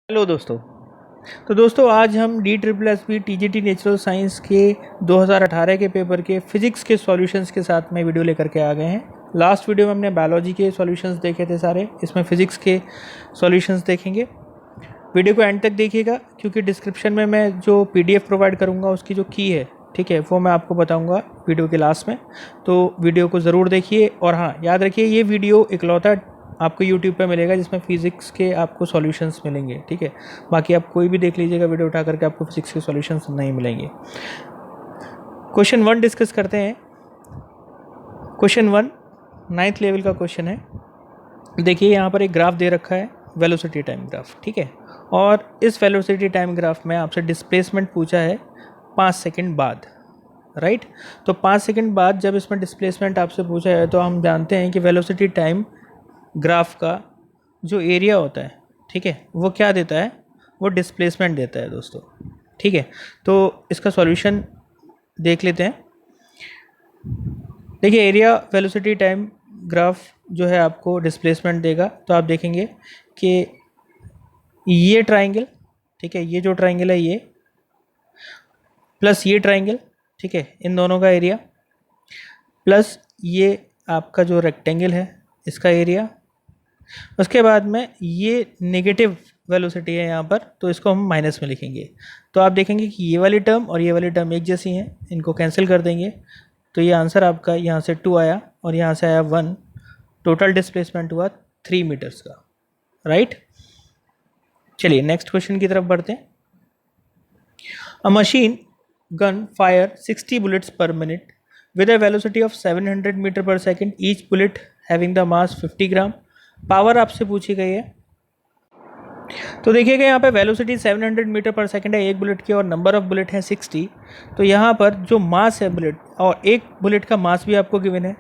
Hello दोस्तों। तो दोस्तों आज हम DSSB TGT नेचुरल साइंस के 2018 के पेपर के फिजिक्स के सॉल्यूशंस के साथ में वीडियो लेकर के आ गए हैं। लास्ट वीडियो में हमने बायोलॉजी के सॉल्यूशंस देखे थे सारे, इसमें फिजिक्स के सॉल्यूशंस देखेंगे। वीडियो को एंड तक देखिएगा क्योंकि डिस्क्रिप्शन में मैं जो PDF प्रोवाइड करूँगा उसकी जो की है, ठीक है, वो मैं आपको बताऊँगा वीडियो के लास्ट में। तो वीडियो को ज़रूर देखिए और हाँ, याद रखिए ये वीडियो इकलौता आपको YouTube पे मिलेगा जिसमें फिजिक्स के आपको सॉल्यूशंस मिलेंगे, ठीक है। बाकी आप कोई भी देख लीजिएगा वीडियो उठा करके, आपको फिजिक्स के सॉल्यूशंस नहीं मिलेंगे। क्वेश्चन 1 डिस्कस करते हैं। क्वेश्चन 1 9th लेवल का क्वेश्चन है। देखिए यहाँ पर एक ग्राफ दे रखा है, वेलोसिटी टाइम ग्राफ, ठीक है। और इस वेलोसिटी टाइम ग्राफ में आपसे डिस्प्लेसमेंट पूछा है 5 सेकेंड बाद, राइट। तो 5 सेकेंड बाद जब इसमें डिस्प्लेसमेंट आपसे पूछा है तो हम जानते हैं कि वेलोसिटी टाइम ग्राफ का जो एरिया होता है, ठीक है, वो क्या देता है, वो डिस्प्लेसमेंट देता है दोस्तों, ठीक है। तो इसका सॉल्यूशन देख लेते हैं। देखिए एरिया वेलोसिटी टाइम ग्राफ जो है आपको डिस्प्लेसमेंट देगा, तो आप देखेंगे कि ये ट्राइंगल, ठीक है, ये जो ट्राइंगल है ये प्लस ये ट्राइंगल, ठीक है, इन दोनों का एरिया प्लस ये आपका जो रेक्टेंगल है इसका एरिया, उसके बाद में ये नेगेटिव वेलोसिटी है यहाँ पर, तो इसको हम माइनस में लिखेंगे। तो आप देखेंगे कि ये वाली टर्म और ये वाली टर्म एक जैसी हैं, इनको कैंसिल कर देंगे तो ये आंसर आपका यहाँ से 2 आया और यहाँ से आया 1। टोटल डिस्प्लेसमेंट हुआ 3 मीटर्स का, राइट। चलिए नेक्स्ट क्वेश्चन की तरफ बढ़ते हैं। A machine gun fire 60 bullets per minute with a velocity of 700 metre per second, each bullet having the mass 50 gram. Power आपसे पूछी गई है। तो देखिएगा यहाँ पे वेलोसिटी 700 मीटर पर सेकंड है एक बुलेट की और नंबर ऑफ बुलेट है 60। तो यहाँ पर जो मास है बुलेट, और एक बुलेट का मास भी आपको गिवन है,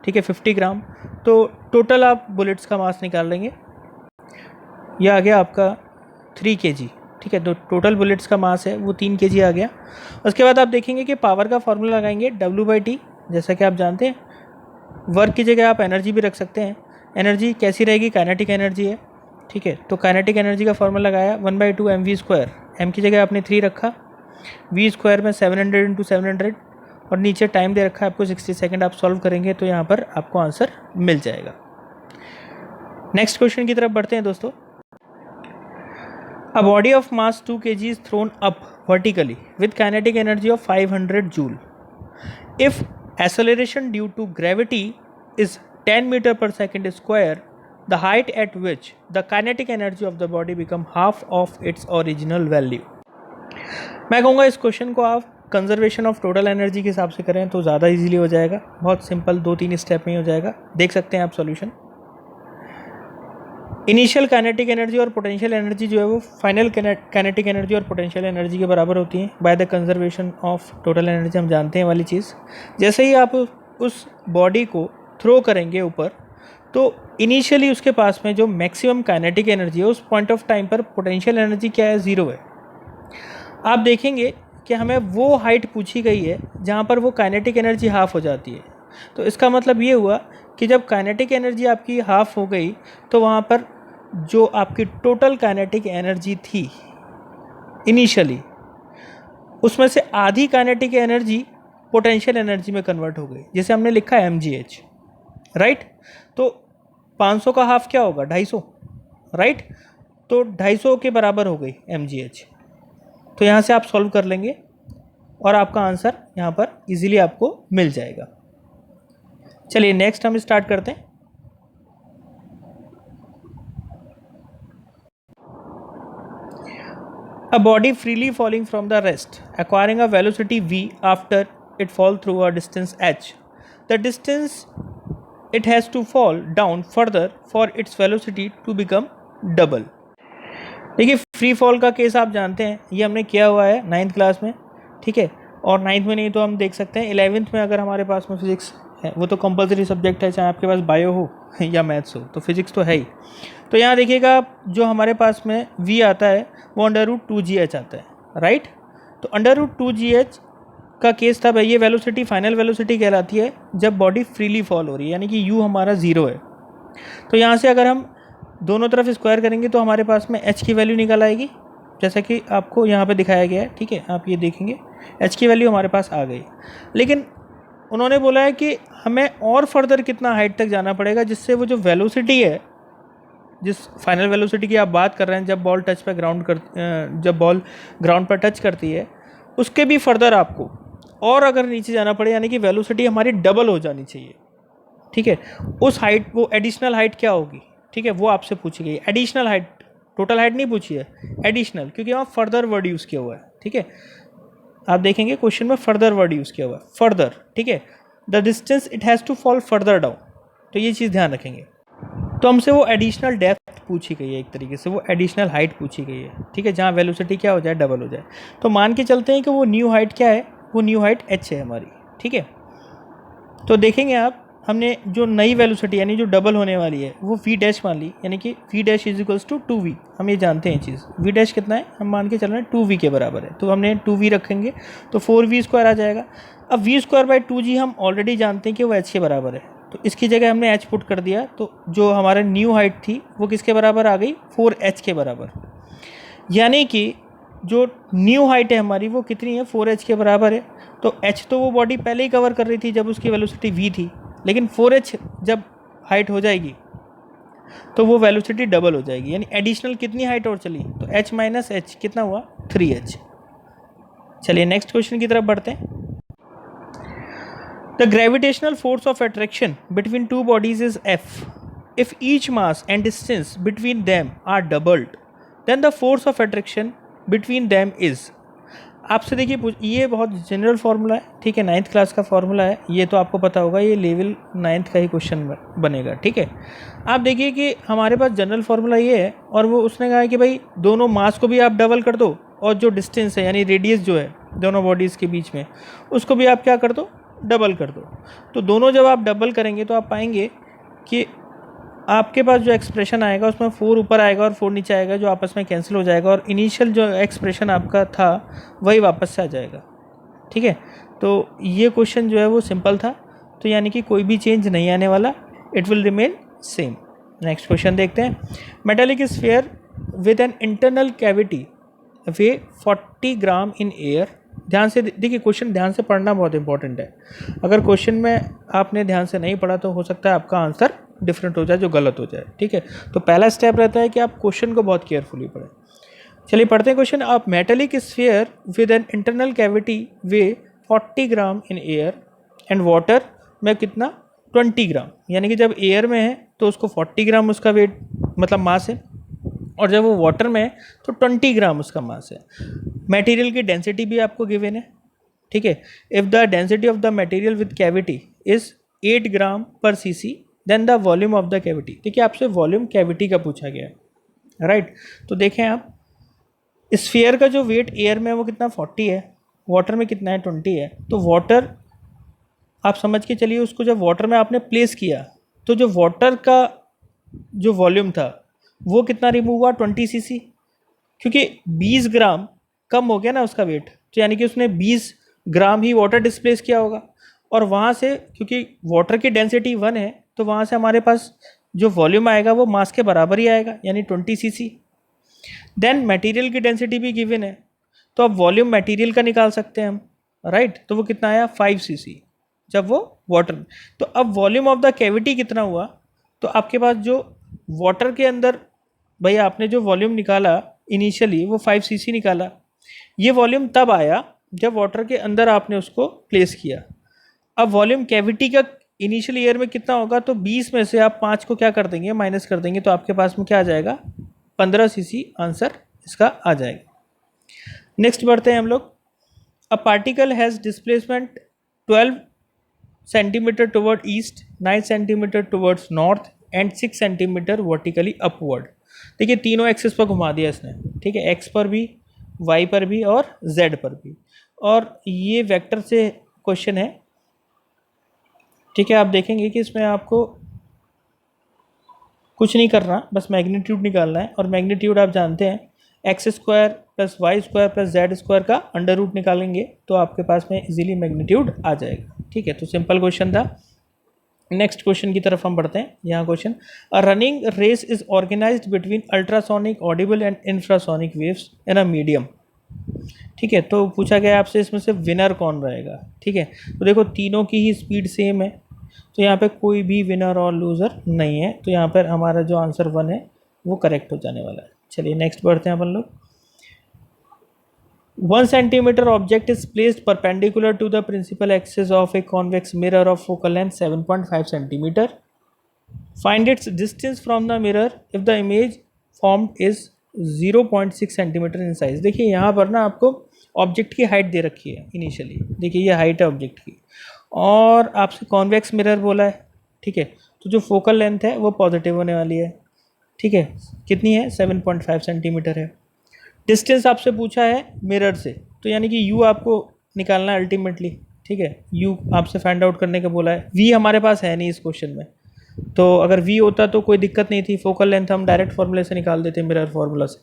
ठीक है, 50 ग्राम। तो टोटल आप बुलेट्स का मास निकाल लेंगे, यह आ गया आपका 3 kg, ठीक है। तो टोटल बुलेट्स का मास है वो 3 kg आ गया। उसके बाद आप देखेंगे कि पावर का फॉर्मूला लगाएंगे W/T, जैसा कि आप जानते हैं। वर्क की जगह आप एनर्जी भी रख सकते हैं। एनर्जी कैसी रहेगी, काइनेटिक एनर्जी है, ठीक है। तो काइनेटिक एनर्जी का फॉर्मूला लगाया 1/2 mv²। m की जगह आपने 3 रखा, v² में 700 × 700 और नीचे टाइम दे रखा है आपको 60 सेकेंड। आप सॉल्व करेंगे तो यहाँ पर आपको आंसर मिल जाएगा। नेक्स्ट क्वेश्चन की तरफ बढ़ते हैं दोस्तों। A body of mass 2 kg is throne up vertically with kinetic energy of 500 joule. If acceleration due to gravity is 10 meter per second square, the height at which the kinetic energy of the body become half of its original value। मैं कहूँगा इस question को आप conservation of total energy के हिसाब से करें तो ज़्यादा इजीली हो जाएगा। बहुत सिंपल 2-3 स्टेप में ही हो जाएगा। देख सकते हैं आप सॉल्यूशन। इनिशियल काइनेटिक एनर्जी और पोटेंशियल एनर्जी जो है वो फाइनल काइनेटिक एनर्जी और पोटेंशियल एनर्जी के बराबर होती है by the conservation of total energy. हम जानते हैं वाली चीज़। जैसे ही आप उस बॉडी को थ्रो करेंगे ऊपर, तो इनिशियली उसके पास में जो मैक्सिमम काइनेटिक एनर्जी है उस पॉइंट ऑफ टाइम पर पोटेंशियल एनर्जी क्या है, 0 है। आप देखेंगे कि हमें वो हाइट पूछी गई है जहाँ पर वो काइनेटिक एनर्जी हाफ हो जाती है। तो इसका मतलब ये हुआ कि जब काइनेटिक एनर्जी आपकी हाफ हो गई तो वहाँ पर जो आपकी टोटल काइनेटिक एनर्जी थी इनिशियली, उसमें से आधी काइनेटिक एनर्जी पोटेंशियल एनर्जी में कन्वर्ट हो गई, जैसे हमने लिखा है mgh, राइट। तो 500 का हाफ क्या होगा, 250, राइट। तो 250 के बराबर हो गई mgh। तो यहाँ से आप सॉल्व कर लेंगे और आपका आंसर यहाँ पर इजीली आपको मिल जाएगा। चलिए नेक्स्ट हम स्टार्ट करते हैं। A body freely falling from the rest, acquiring a velocity v after it fall through a distance h. The distance it has to fall down further for its velocity to become double. देखिए free fall का case आप जानते हैं, ये हमने किया हुआ है 9th क्लास में, ठीक है। और 9th में नहीं तो हम देख सकते हैं 11th में, अगर हमारे पास में फिजिक्स है, वो तो कंपलसरी सब्जेक्ट है, चाहे आपके पास बायो हो या मैथ्स हो, तो फिजिक्स तो है ही। तो यहाँ देखिएगा जो हमारे पास में v आता है वो √2gh आता है, राइट। तो √2gh का केस था भाई, ये वेलोसिटी फाइनल वेलोसिटी कहलाती है जब बॉडी फ्रीली फॉल हो रही है, यानी कि u हमारा 0 है। तो यहाँ से अगर हम दोनों तरफ स्क्वायर करेंगे तो हमारे पास में h की वैल्यू निकल आएगी, जैसा कि आपको यहाँ पे दिखाया गया है। ठीक है, आप ये देखेंगे h की वैल्यू हमारे पास आ गई। लेकिन उन्होंने बोला है कि हमें और फर्दर कितना हाइट तक जाना पड़ेगा जिससे वो जो वेलोसिटी है, जिस फाइनल वेलोसिटी की आप बात कर रहे हैं जब बॉल टच पे जब बॉल ग्राउंड पर टच करती है, उसके भी फर्दर आपको और अगर नीचे जाना पड़े, यानी कि वेलोसिटी हमारी डबल हो जानी चाहिए। ठीक है, उस हाइट, वो एडिशनल हाइट क्या होगी, ठीक है, वो आपसे पूछी गई। एडिशनल हाइट, टोटल हाइट नहीं पूछी है, एडिशनल, क्योंकि वहाँ फर्दर वर्ड यूज़ किया हुआ है। ठीक है, आप देखेंगे क्वेश्चन में फर्दर वर्ड यूज़ किया हुआ है, फर्दर। ठीक है, the distance it has to fall further down, तो ये चीज़ ध्यान रखेंगे। तो हमसे वो एडिशनल डेप्थ पूछी गई है, एक तरीके से वो एडिशनल हाइट पूछी गई है। ठीक है, जहाँ वेलोसिटी क्या हो जाए, डबल हो जाए। तो मान के चलते हैं कि वो न्यू हाइट क्या है, वो न्यू हाइट h है हमारी। ठीक है, तो देखेंगे आप, हमने जो नई वेलोसिटी यानी जो डबल होने वाली है वो v डैश मान ली, यानी कि v dash is equals to 2v। हम ये जानते हैं चीज़, v डैश कितना है, हम मान के चल रहे हैं 2v के बराबर है, तो हमने 2v रखेंगे तो 4v² आ जाएगा। अब v²/2g हम ऑलरेडी जानते हैं कि वो h के बराबर है, तो इसकी जगह हमने h पुट कर दिया, तो जो हमारे न्यू हाइट थी वो किसके बराबर आ गई, 4h के बराबर। यानी कि जो न्यू हाइट है हमारी वो कितनी है, 4h के बराबर है। तो h तो वो बॉडी पहले ही कवर कर रही थी जब उसकी वेलोसिटी v थी, लेकिन 4h जब हाइट हो जाएगी तो वो वेलोसिटी डबल हो जाएगी, यानी एडिशनल कितनी हाइट और चली, तो h माइनस h कितना हुआ, 3h। चलिए नेक्स्ट क्वेश्चन की तरफ बढ़ते हैं। The gravitational force of attraction between two bodies is f। If each mass and distance between them are doubled then the force of attraction between them is. आपसे देखिए, ये बहुत जनरल फार्मूला है। ठीक है, 9th क्लास का formula है, ये तो आपको पता होगा, ये लेवल 9th का ही क्वेश्चन बनेगा। ठीक है, आप देखिए कि हमारे पास जनरल फार्मूला ये है, और वो उसने कहा है कि भाई दोनों मास को भी आप डबल कर दो, और जो डिस्टेंस है यानी रेडियस जो है दोनों बॉडीज़ के बीच में, उसको भी आप क्या कर दो, डबल कर दो। तो दोनों जब आप डबल करेंगे तो आप पाएंगे कि आपके पास जो एक्सप्रेशन आएगा उसमें 4 ऊपर आएगा और 4 नीचे आएगा, जो आपस में कैंसिल हो जाएगा, और इनिशियल जो एक्सप्रेशन आपका था वही वापस से आ जाएगा। ठीक है, तो ये क्वेश्चन जो है वो सिंपल था, तो यानी कि कोई भी चेंज नहीं आने वाला, it will remain same. Next question देखते हैं। Metallic sphere with an internal cavity way 40 gram in air. ध्यान से देखिए, क्वेश्चन ध्यान से पढ़ना बहुत इंपॉर्टेंट है। अगर क्वेश्चन में आपने ध्यान से नहीं पढ़ा तो हो सकता है आपका आंसर डिफरेंट हो जाए, जो गलत हो जाए। ठीक है, तो पहला स्टेप रहता है कि आप क्वेश्चन को बहुत केयरफुली पढ़ें। चलिए पढ़ते हैं क्वेश्चन। आप metallic sphere with an internal cavity way 40 gram in air and water में कितना, 20 ग्राम। यानी कि जब एयर में है तो उसको 40 ग्राम उसका वेट मतलब मास है, और जब वो वाटर में है तो 20 ग्राम उसका मास है। मटेरियल की डेंसिटी भी आपको गिवन है। ठीक है, if the density of the material with cavity is 8 gram per cc then the volume of the cavity. देखिए, आपसे वॉल्यूम कैविटी का पूछा गया है, राइट। तो देखें आप, स्फीयर का जो वेट एयर में है वो कितना, 40 है, वाटर में कितना है, 20 है। तो वाटर आप समझ के चलिए, उसको जब वाटर में आपने प्लेस किया तो जो वाटर का जो वॉल्यूम था वो कितना रिमूव हुआ, 20 cc, क्योंकि 20 ग्राम कम हो गया ना उसका वेट, तो यानी कि उसने 20 ग्राम ही वाटर डिस्प्लेस किया होगा। और वहाँ से, क्योंकि वाटर की डेंसिटी 1 है, तो वहाँ से हमारे पास जो वॉल्यूम आएगा वो मास के बराबर ही आएगा, यानी 20 cc। देन मटेरियल की डेंसिटी भी गिवन है, तो अब वॉल्यूम मटेरियल का निकाल सकते हैं हम, राइट। तो वो कितना आया, 5 cc जब वो वाटर। तो अब वॉल्यूम ऑफ द कैविटी कितना हुआ, तो आपके पास जो वाटर के अंदर, भाई आपने जो वॉल्यूम निकाला इनिशियली वो 5 cc निकाला, ये वॉल्यूम तब आया जब वाटर के अंदर आपने उसको प्लेस किया। अब वॉल्यूम कैविटी का इनिशियल ईयर में कितना होगा, तो 20 में से आप 5 को क्या कर देंगे, माइनस कर देंगे, तो आपके पास में क्या आ जाएगा, 15 cc आंसर इसका आ जाएगा। नेक्स्ट बढ़ते हैं हम लोग। A particle has displacement 12 centimetre toward east, 9 centimetre towards north and 6 centimetre vertically upward. देखिए, तीनों एक्सिस पर घुमा दिया इसने। ठीक है, एक्स पर भी, वाई पर भी और जेड पर भी, और ये वेक्टर से क्वेश्चन है। ठीक है, आप देखेंगे कि इसमें आपको कुछ नहीं करना, बस मैग्नीट्यूड निकालना है, और मैग्नीट्यूड आप जानते हैं x² + y² + z² का अंडर रूट निकालेंगे तो आपके पास में इजीली मैग्नीट्यूड आ जाएगा। ठीक है, तो सिंपल क्वेश्चन था। नेक्स्ट क्वेश्चन की तरफ हम बढ़ते हैं। यहाँ question, a running race is organised between ultrasonic audible and infrasonic waves in a medium. ठीक है, तो पूछा गया आपसे इसमें से विनर कौन रहेगा। ठीक है, तो देखो तीनों की ही स्पीड सेम है, तो यहाँ पे कोई भी विनर और लूज़र नहीं है, तो यहाँ पर हमारा जो आंसर 1 है वो करेक्ट हो जाने वाला है। चलिए नेक्स्ट बढ़ते हैं अपन लोग। 1 centimeter object is placed perpendicular to the principal axis of a convex mirror of focal length 7.5 centimeter. Find its distance from the mirror if the image formed is 0.6 centimeter in size। देखिए यहाँ पर ना आपको object की height दे रखी है initially, देखिए ये हाइट है ऑब्जेक्ट की, और आपसे कॉन्वेक्स मिरर बोला है। ठीक है, तो जो फोकल लेंथ है वो पॉजिटिव होने वाली है। ठीक है, कितनी है, 7.5 सेंटीमीटर है। डिस्टेंस आपसे पूछा है मिरर से, तो यानी कि यू आपको निकालना है अल्टीमेटली। ठीक है, यू आपसे फाइंड आउट करने का बोला है। वी हमारे पास है नहीं इस क्वेश्चन में, तो अगर वी होता तो कोई दिक्कत नहीं थी, फोकल लेंथ हम डायरेक्ट फार्मूले से निकाल देते मिरर फार्मूला से।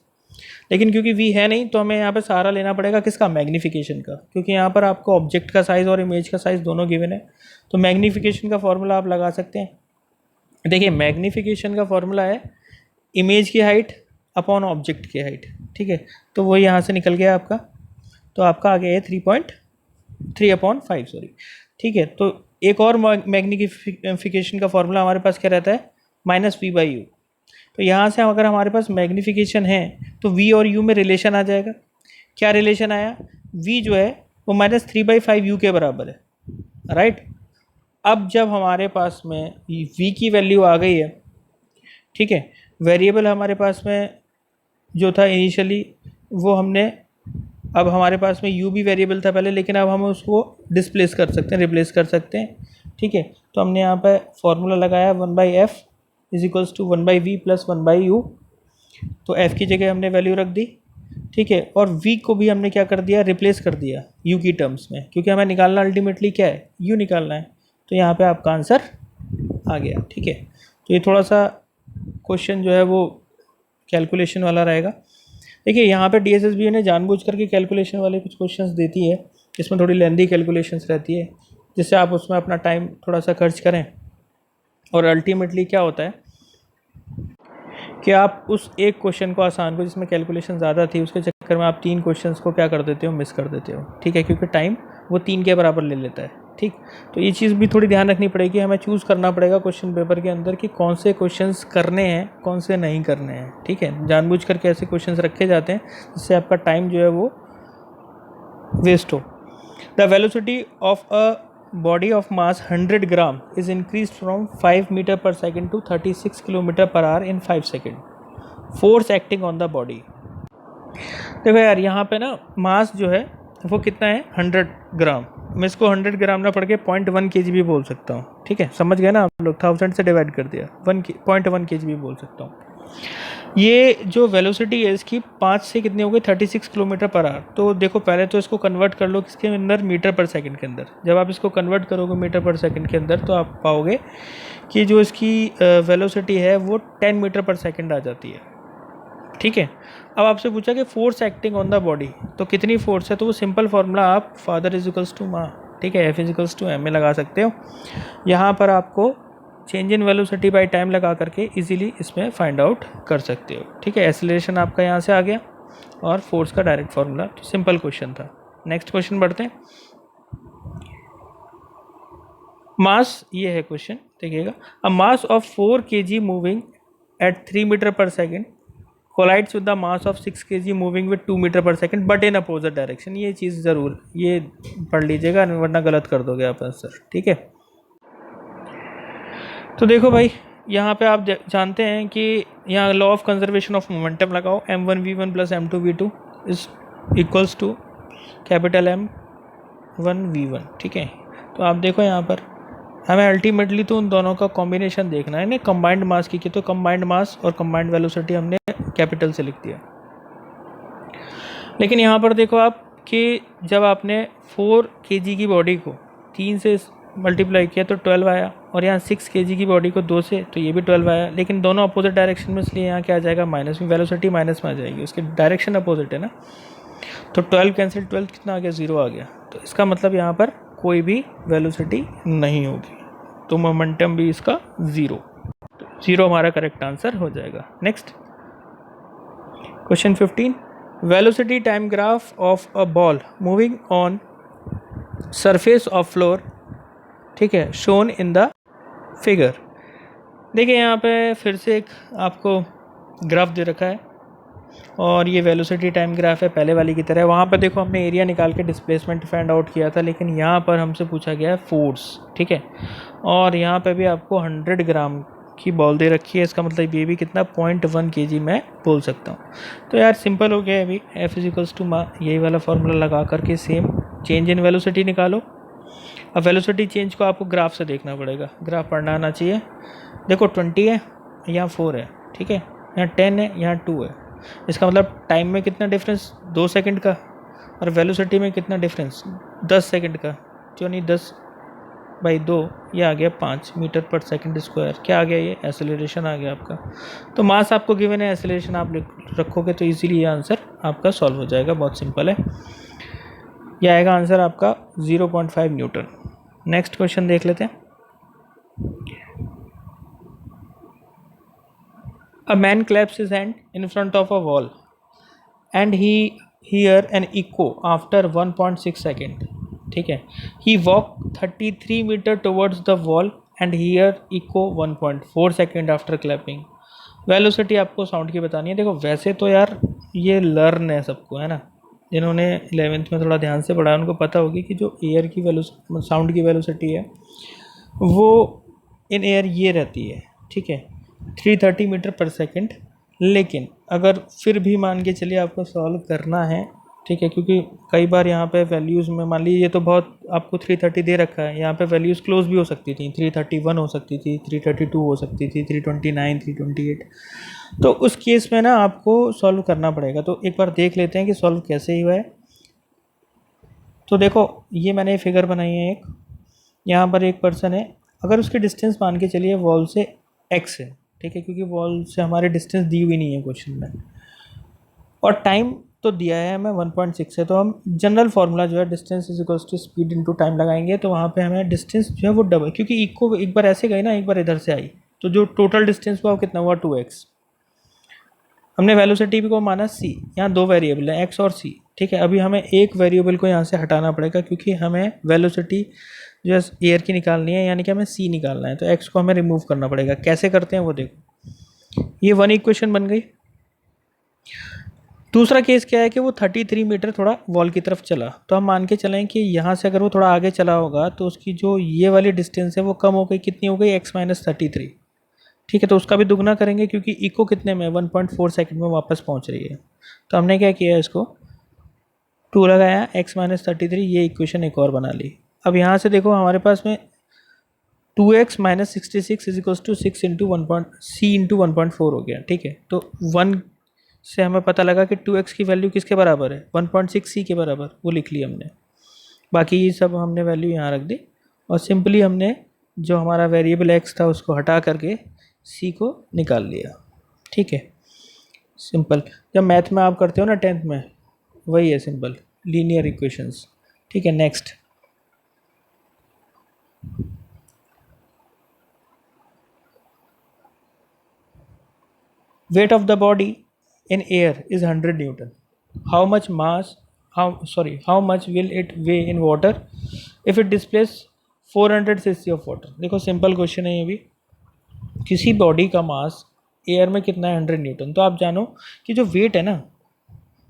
लेकिन क्योंकि वी है नहीं तो हमें यहाँ पे सहारा लेना पड़ेगा किसका, मैग्नीफिकेशन का, क्योंकि यहाँ पर आपको ऑब्जेक्ट का साइज़ और इमेज का साइज़ दोनों गिवन है। तो मैग्नीफिकेशन का फॉर्मूला आप लगा सकते हैं। देखिए मैग्नीफिकेशन का फॉर्मूला है इमेज की हाइट अपॉन ऑब्जेक्ट की हाइट। ठीक है, तो वो यहाँ से निकल गया आपका, तो आपका आ गया है 3.3/5 सॉरी। ठीक है, तो एक और मैग्नीफिकेशन का फॉर्मूला हमारे पास क्या रहता है, -v/u। तो यहाँ से अगर हमारे पास मैग्नीफिकेशन है तो v और u में रिलेशन आ जाएगा। क्या रिलेशन आया, v जो है वो -3/5u के बराबर है, राइट। अब जब हमारे पास में v की वैल्यू आ गई है, ठीक है, वेरिएबल हमारे पास में जो था इनिशियली वो हमने, अब हमारे पास में u भी वेरिएबल था पहले, लेकिन अब हम उसको डिस्प्लेस कर सकते हैं, रिप्लेस कर सकते हैं। ठीक है, तो हमने यहाँ पर फॉर्मूला लगाया 1/f is equals to 1/v plus 1/u। तो f की जगह हमने वैल्यू रख दी। ठीक है, और v को भी हमने क्या कर दिया, रिप्लेस कर दिया u की टर्म्स में, क्योंकि हमें निकालना अल्टीमेटली क्या है, u निकालना है। तो यहाँ पे आपका आंसर आ गया। ठीक है, तो ये थोड़ा सा क्वेश्चन जो है वो कैलकुलेशन वाला रहेगा। देखिए यहाँ पे DSSBA ने जानबूझ करके कैलकुलेशन वाले कुछ क्वेश्चंस देती है, इसमें थोड़ी लेंदी कैलकुलेशंस रहती है, जिससे आप उसमें अपना टाइम थोड़ा सा खर्च करें, और अल्टीमेटली क्या होता है कि आप उस एक क्वेश्चन को आसान को जिसमें कैलकुलेशन ज़्यादा थी उसके चक्कर में आप 3 क्वेश्चंस को क्या कर देते हो, मिस कर देते हो। ठीक है, क्योंकि टाइम वो 3 के बराबर ले लेता है। ठीक, तो ये चीज़ भी थोड़ी ध्यान रखनी पड़ेगी, हमें चूज़ करना पड़ेगा क्वेश्चन पेपर के अंदर कि कौन से क्वेश्चंस करने हैं कौन से नहीं करने हैं। ठीक है, जानबूझ करके ऐसे क्वेश्चंस रखे जाते हैं जिससे आपका टाइम जो है वो वेस्ट हो। The velocity of a body of mass 100 gram is increased from 5 meter per second to 36 kilometer per hour in 5 seconds। force acting on the body। देखो यार यहाँ पे ना मास जो है वो कितना है, 100 ग्राम। मैं इसको 100 ग्राम ना पढ़ के 0.1 kg भी बोल सकता हूँ। ठीक है, समझ गए ना आप लोग, 1000 से डिवाइड कर दिया, 0.1 kg भी बोल सकता हूँ। ये जो वेलोसिटी है इसकी 5 से कितनी हो गई, 36 किलोमीटर पर आवर। तो देखो पहले तो इसको कन्वर्ट कर लो किसके अंदर, मीटर पर सेकंड के अंदर। जब आप इसको कन्वर्ट करोगे मीटर पर सेकंड के अंदर तो आप पाओगे कि जो इसकी वेलोसिटी है वो 10 मीटर पर सेकंड आ जाती है। ठीक है, अब आपसे पूछा कि force acting on the body, तो कितनी फोर्स है, तो वो सिंपल फार्मूला आप फादर इज इक्वल्स टू माँ, ठीक है, F is equals to m में लगा सकते हो। यहाँ पर आपको change in velocity by time लगा करके इजीली इसमें फाइंड आउट कर सकते हो। ठीक है, एक्सेलरेशन आपका यहाँ से आ गया और फोर्स का डायरेक्ट फार्मूला, तो सिंपल क्वेश्चन था। नेक्स्ट क्वेश्चन बढ़ते हैं। मास, ये है क्वेश्चन, देखिएगा। A mass of 4 kg moving at 3 metre per second collides with the mass of 6 kg moving with 2 metre per second but in opposite direction. ये चीज़ ज़रूर ये पढ़ लीजिएगा वरना गलत कर दोगे आप आंसर। ठीक है, तो देखो भाई यहाँ पे आप जानते हैं कि यहाँ law of conservation of momentum लगाओ, m1v1 plus m2v2 is equals to capital M1v1। ठीक है, तो आप देखो यहाँ पर हमें अल्टीमेटली तो उन दोनों का कॉम्बिनेशन देखना है ना, कंबाइंड मास की तो कंबाइंड मास और कंबाइंड वेलोसिटी हमने कैपिटल से लिख दिया। लेकिन यहाँ पर देखो आप कि जब आपने 4 kg की बॉडी को 3 से मल्टीप्लाई किया तो 12 आया, और यहाँ 6 kg की बॉडी को 2 से तो ये भी 12 आया, लेकिन दोनों अपोजिट डायरेक्शन में, इसलिए यहाँ क्या आ जाएगा, माइनस में, वेलोसिटी माइनस में आ जाएगी, उसकी डायरेक्शन अपोजिट है ना। तो 12 कैंसिल 12 कितना आ गया, 0 आ गया। तो इसका मतलब यहाँ पर कोई भी वेलोसिटी नहीं होगी। तो मोमेंटम भी इसका 0, तो 0 हमारा करेक्ट आंसर हो जाएगा। Next question 15, velocity time graph of a ball moving on surface of floor, ठीक है, शोन इन द फिगर। देखिए यहाँ पे फिर से एक आपको ग्राफ दे रखा है और ये वेलोसिटी टाइम ग्राफ है पहले वाली की तरह। वहाँ पर देखो हमने एरिया निकाल के डिस्प्लेसमेंट फाइंड आउट किया था, लेकिन यहाँ पर हमसे पूछा गया है फोर्स, ठीक है, और यहाँ पे भी आपको 100 ग्राम की बॉल दे रखी है। इसका मतलब ये भी कितना 0.1 kg मैं बोल सकता हूँ। तो यार सिंपल हो गया अभी, F इक्वल्स टू यही वाला फॉर्मूला लगा करके सेम चेंज इन वेलोसिटी निकालो। अब वेलोसिटी चेंज को आपको ग्राफ से देखना पड़ेगा, ग्राफ पढ़ना आना चाहिए। देखो 20 है, यहाँ 4 है, ठीक है, यहाँ 10 है, यहाँ 2 है। इसका मतलब टाइम में कितना डिफरेंस, 2 सेकंड का, और वेलोसिटी में कितना डिफरेंस, 10 सेकंड का। क्यों नहीं, 10/2, ये आ गया 5 मीटर पर सेकंड स्क्वायर। क्या आ गया, ये एसेलरेशन आ गया आपका। तो मास आपको गिवन है, एसेलरेशन आप रखोगे तो इजीली ये आंसर आपका सॉल्व हो जाएगा। बहुत सिंपल है, ये आएगा आंसर आपका 0.5 न्यूटन। नेक्स्ट क्वेश्चन देख लेते हैं। A man claps his hand in front of a wall and he hear an echo after 1.6 second, ठीक है। He walk 33 meter towards the wall and hear echo 1.4 second after clapping। Velocity आपको sound की बतानी है। देखो वैसे तो यार ये लर्न है सबको, है ना, जिन्होंने 11th में थोड़ा ध्यान से पढ़ा उनको पता होगी कि जो एयर की साउंड की वेलोसिटी है वो इन एयर ये रहती है, ठीक है, 330 मीटर पर सेकंड। लेकिन अगर फिर भी मान के चलिए आपको सॉल्व करना है, ठीक है, क्योंकि कई बार यहाँ पे वैल्यूज़ में मान लीजिए ये तो बहुत आपको 330 दे रखा है, यहाँ पे वैल्यूज़ क्लोज भी हो सकती थी, 331 हो सकती थी, 332 हो सकती थी, 329, 328। तो उस केस में ना आपको सॉल्व करना पड़ेगा। तो एक बार देख लेते हैं कि सॉल्व कैसे ही हुआ है। तो देखो ये मैंने फिगर बनाई है एक, यहाँ पर एक पर्सन है, अगर उसकी डिस्टेंस मान के चलिए वॉल से x है, ठीक है, क्योंकि वॉल से हमारी डिस्टेंस दी हुई नहीं है क्वेश्चन में, और टाइम तो दिया है हमें 1.6 है। तो हम जनरल फार्मूला जो है distance is equals to speed into time लगाएंगे, तो वहाँ पे हमें डिस्टेंस जो है वो डबल, क्योंकि इको एक बार ऐसे गई ना, एक बार इधर से आई, तो जो टोटल डिस्टेंस हुआ वो कितना हुआ 2x। हमने वेलोसिटी को माना c, यहाँ 2 वेरिएबल हैं x और c, ठीक है। अभी हमें एक वेरिएबल को यहाँ से हटाना पड़ेगा क्योंकि हमें वेलोसिटी जो है एयर की निकालनी है, यानी कि हमें c निकालना है, तो x को हमें रिमूव करना पड़ेगा। कैसे करते हैं वो देखो, ये 1 इक्वेशन बन गई। दूसरा केस क्या है कि वो 33 मीटर थोड़ा वॉल की तरफ चला, तो हम मान के चलें कि यहाँ से अगर वो थोड़ा आगे चला होगा तो उसकी जो ये वाली डिस्टेंस है वो कम हो गई, कितनी हो गई, x-33, ठीक है। तो उसका भी दुगना करेंगे क्योंकि इको कितने में 1.4 सेकंड में वापस पहुँच रही है। तो हमने क्या किया, इसको 2 लगाया, x-33, ये इक्वेशन एक और बना ली। अब यहाँ से देखो हमारे पास में 2x - 66 is equals to 6 into 1.4 हो गया, ठीक है। तो 1 से हमें पता लगा कि 2x की वैल्यू किसके बराबर है, 1.6 c के बराबर, वो लिख लिया हमने। बाकी ये सब हमने वैल्यू यहाँ रख दी और सिंपली हमने जो हमारा वेरिएबल x था उसको हटा करके c को निकाल लिया, ठीक है। सिंपल, जब मैथ में आप करते हो ना 10th में, वही है सिंपल लीनियर इक्वेशंस, ठीक है। Next, weight of the body in air is 100 Newton. How much will it weigh in water if it displays 400 cc of water? देखो सिंपल क्वेश्चन है ये भी, किसी बॉडी का मास एयर में कितना है, 100 न्यूटन। तो आप जानो कि जो वेट है ना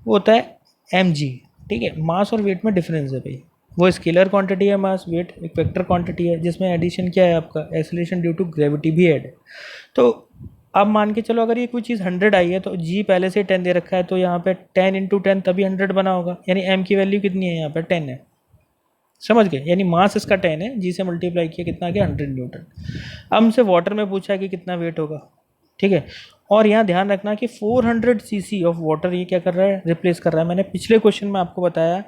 वो होता है mg, ठीक है। मास और वेट में डिफरेंस है भाई, वो स्केलर क्वांटिटी है मास, वेट एक वेक्टर क्वांटिटी है जिसमें एडिशन क्या है आपका, एक्सेलरेशन ड्यू टू ग्रेविटी भी ऐड है। तो अब मान के चलो अगर ये कोई चीज़ 100 आई है तो g पहले से 10 दे रखा है, तो यहाँ पे 10 × 10 तभी 100 बना होगा, यानी m की वैल्यू कितनी है, यहाँ पे 10 है, समझ गए। यानी मास इसका 10 है, g से मल्टीप्लाई किया कितना आ गया, 100 न्यूटन। अब हमसे वाटर में पूछा है कि कितना वेट होगा, ठीक है। और यहाँ ध्यान रखना कि 400 cc ऑफ वाटर ये क्या कर रहा है, रिप्लेस कर रहा है। मैंने पिछले क्वेश्चन में आपको बताया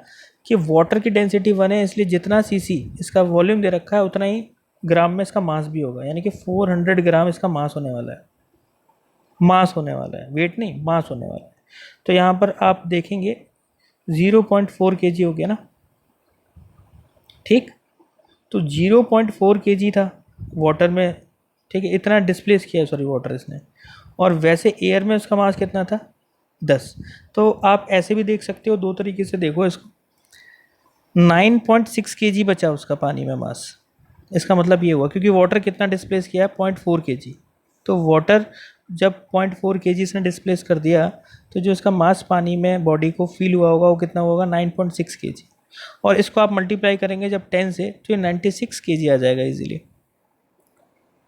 कि वाटर की डेंसिटी 1 है, इसलिए जितना cc इसका वॉल्यूम दे रखा है उतना ही ग्राम में इसका मास भी होगा, यानी कि 400 ग्राम इसका मास होने वाला है, मास होने वाला है, वेट नहीं, मास होने वाला है। तो यहाँ पर आप देखेंगे 0.4 kg हो गया ना, ठीक। तो 0.4 kg था, वाटर में, ठीक है, इतना डिस्प्लेस किया है, सॉरी वाटर इसने, और वैसे एयर में उसका मास कितना था 10। तो आप ऐसे भी देख सकते हो, दो तरीके से देखो इसको, 9.6 kg बचा उसका पानी में मास। इसका मतलब ये हुआ क्योंकि वाटर कितना डिस्प्लेस किया है 0.4 kg, तो वाटर जब 0.4 kg इसने डिस्प्लेस कर दिया तो जो इसका मास पानी में बॉडी को फील हुआ होगा वो कितना होगा 9.6 kg, और इसको आप मल्टीप्लाई करेंगे जब 10 से तो ये 96 kg आ जाएगा इजीली,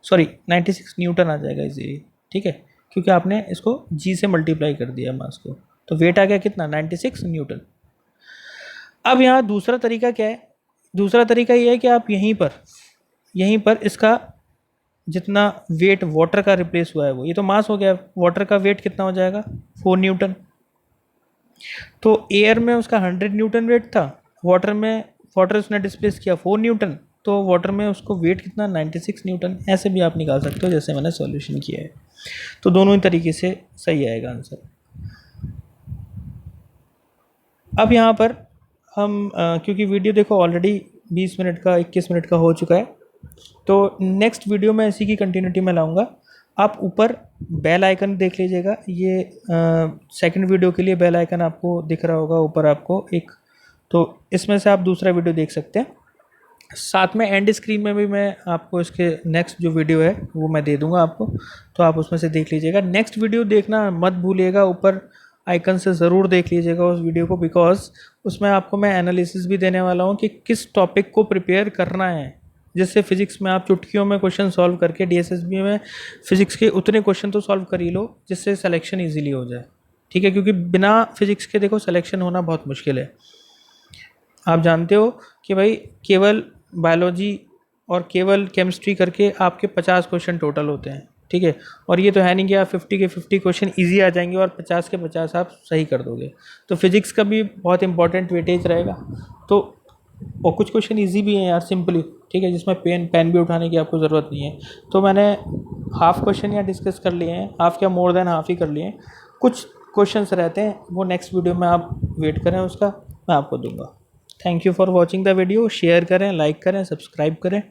सॉरी 96 न्यूटन आ जाएगा इजीली, ठीक है, क्योंकि आपने इसको जी से मल्टीप्लाई कर दिया मास को, तो वेट आ गया कितना 96 न्यूटन। अब यहाँ दूसरा तरीका क्या है, दूसरा तरीका ये है कि आप यहीं पर इसका जितना वेट वाटर का रिप्लेस हुआ है वो, ये तो मास हो गया, वाटर का वेट कितना हो जाएगा 4 न्यूटन। तो एयर में उसका 100 न्यूटन वेट था, वाटर उसने डिस्प्लेस किया 4 न्यूटन, तो वाटर में उसको वेट कितना 96 न्यूटन। ऐसे भी आप निकाल सकते हो जैसे मैंने सॉल्यूशन किया है, तो दोनों ही तरीके से सही आएगा आंसर। अब यहाँ पर हम क्योंकि वीडियो देखो ऑलरेडी 20 मिनट का 21 मिनट का हो चुका है, तो नेक्स्ट वीडियो में इसी की कंटिन्यूटी में लाऊंगा। आप ऊपर बेल आइकन देख लीजिएगा, ये सेकंड वीडियो के लिए बेल आइकन आपको दिख रहा होगा ऊपर आपको एक, तो इसमें से आप दूसरा वीडियो देख सकते हैं। साथ में एंड स्क्रीन में भी मैं आपको इसके नेक्स्ट जो वीडियो है वो मैं दे दूंगा आपको, तो आप उसमें से देख लीजिएगा। नेक्स्ट वीडियो देखना मत भूलिएगा, ऊपर आइकन से ज़रूर देख लीजिएगा उस वीडियो को, बिकॉज उसमें आपको मैं एनालिसिस भी देने वाला हूँ कि किस टॉपिक को प्रिपेयर करना है, जिससे फिजिक्स में आप चुटकियों में क्वेश्चन सॉल्व करके डीएसएसबी में फिजिक्स के उतने क्वेश्चन तो सॉल्व कर ही लो जिससे सिलेक्शन ईजिली हो जाए, ठीक है, क्योंकि बिना फिजिक्स के देखो सिलेक्शन होना बहुत मुश्किल है। आप जानते हो कि भाई केवल बायोलॉजी और केवल केमिस्ट्री करके आपके 50 क्वेश्चन टोटल होते हैं, ठीक है, और ये तो है नहीं कि आप 50 के 50 क्वेश्चन इजी आ जाएंगे और 50 के 50 आप सही कर दोगे, तो फिजिक्स का भी बहुत इंपॉर्टेंट वेटेज रहेगा। तो और कुछ क्वेश्चन इजी भी हैं यार, सिंपली, ठीक है, जिसमें पेन भी उठाने की आपको ज़रूरत नहीं है। तो मैंने हाफ क्वेश्चन यहाँ डिस्कस कर लिए हैं, हाफ क्या मोर देन हाफ ही कर लिए हैं, कुछ क्वेश्चंस रहते हैं वो नेक्स्ट वीडियो में आप वेट करें, उसका मैं आपको दूंगा। Thank you for watching the video, share करें, लाइक करें, सब्सक्राइब करें।